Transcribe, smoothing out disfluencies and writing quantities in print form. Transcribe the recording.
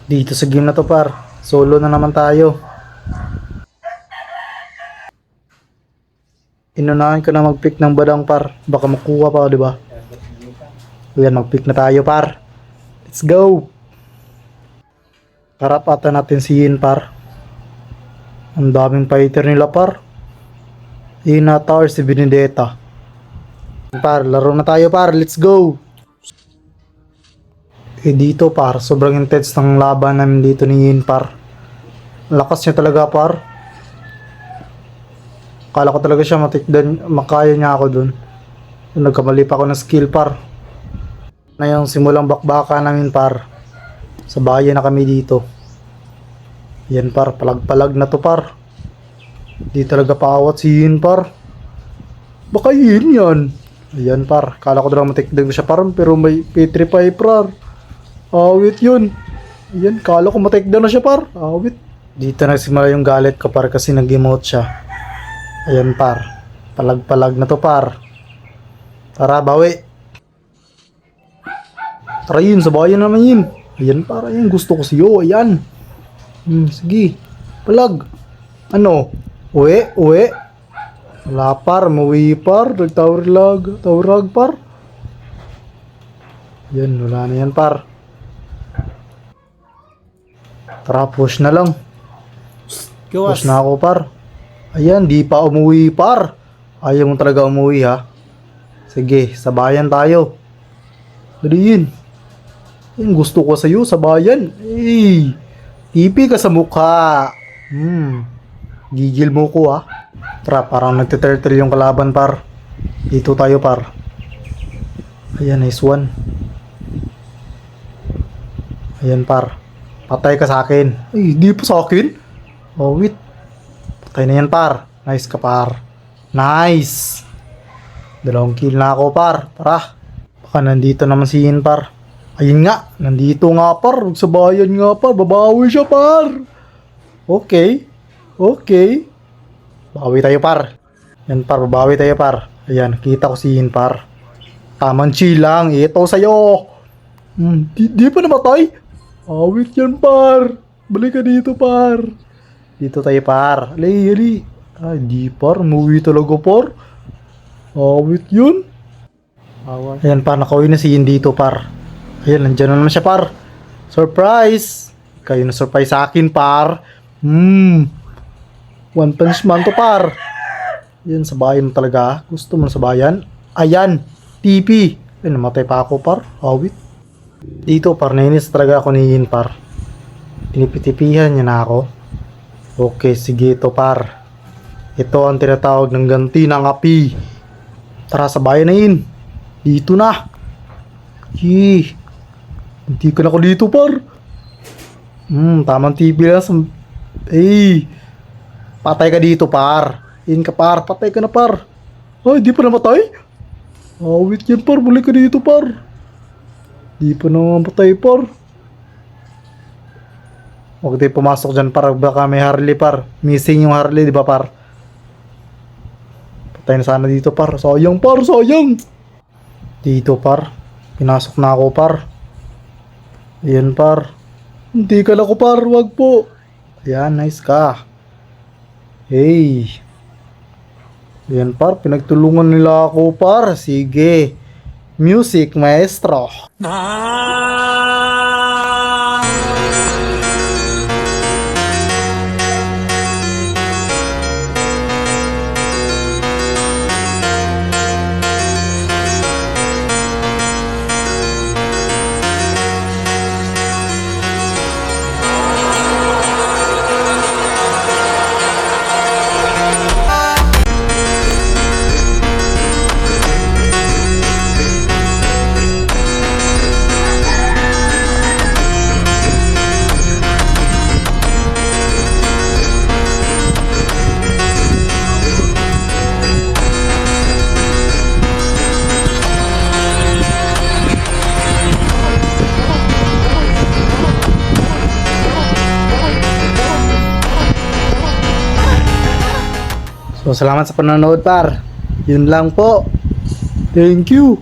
Dito sa game na to par, solo na naman tayo. Inunahan ko na mag-pick ng badang par, baka makuha pa, di ba? Ayan, mag-pick na tayo par. Let's go! Karapatan natin si Yin par. Ang daming fighter nila par. Ina Tower si Benedetta. Par, laro na tayo par, let's go! Dito par, sobrang intense ng laban namin dito ni Yin par. Lakas niya talaga par. Kala ko talaga siya matikdan, makaya niya ako dun. Nagkamali pa ako ng skill par. Na yung simulang bakbaka namin par. Sa bayan na kami dito. Yan par, palag-palag na to par. Di talaga paawat si Yin par. Baka Yin yan. Ayan par, kala ko talaga matikdan ko siya par, pero may P35 par. Awit yun. Ayan, kala ko matikdan na siya par. Awit. Dito nagsimula yung galit ko par kasi nag-emote siya. Ayan par, palag-palag na to par. Tara, bawi. Tara yun, sa bayan naman yun. Ayan par, ayan, gusto ko siyo. Ayan. Sige, palag. Ano? Uwi, uwi. Wala par, mawi par. Tawrag par. Ayan, wala na yan par. Tara, push na lang. Push na ako par. Ayan, di pa umuwi par. Ayaw mo talaga umuwi ha. Sige, sa bayan tayo. Dali yun. Ayan, gusto ko sa'yo, sa bayan. Eh, tipi ka sa mukha. Gigil mo ko ha. Tara, parang nagtiturtle yung kalaban par. Dito tayo par. Ayan, nice one. Ayan par. Patay ka sa akin. Ay, di pa sa akin. Oh, wait. Patay na yan, par. Nice ka, par. Nice. 2 kill na ako, par. Tara. Baka nandito naman si Yin, par. Ayun nga. Nandito nga, par. Sa bayan nga, par. Babawi siya, par. Okay. Okay. Bawi tayo, par. Yan, par. Babawi tayo, par. Ayan. Kita ko si Yin, par. Tamang chill lang. Ito sa'yo. Di pa namatay? Awit yan par. Balik ka dito par. Dito tayo par. Ali. Ay di par. Umuwi talaga par. Awit yun. Ayan par. Nakauwi na si Yin dito par. Ayan. Nandyan na naman siya par. Surprise. Kayo na surprise sa akin par. One punch man to par. Ayan sa bayan talaga. Gusto mo sa bayan. Ayan. TP. Ay namatay pa ako par. Awit. Dito par, nainis talaga ako ni Yin par. Pinipitipihan niya na ako. Okay, sige ito par. Ito ang tinatawag ng ganti ng api. Tara sa bayan na Yin. Dito na. Yee. Hindi ka na ako dito par. Tamang TV lang. Eh. Patay ka dito par. Yin ka par, patay ka na par. Ay, di pa namatay? Awit yan par, balik ka dito par. Di pa naman patay par. Huwag tayo pumasok dyan par. Baka may Harley par. Missing yung Harley di ba par? Patay na sana dito par. Sayang par, sayang. Dito par. Pinasok na ako par. Ayan par. Hindi ka na ako par. Wag po. Ayan, nice ka. Hey. Ayan par. Pinagtulungan nila ako par. Sige. Music maestro. So salamat sa panonood par. Yun lang po. Thank you.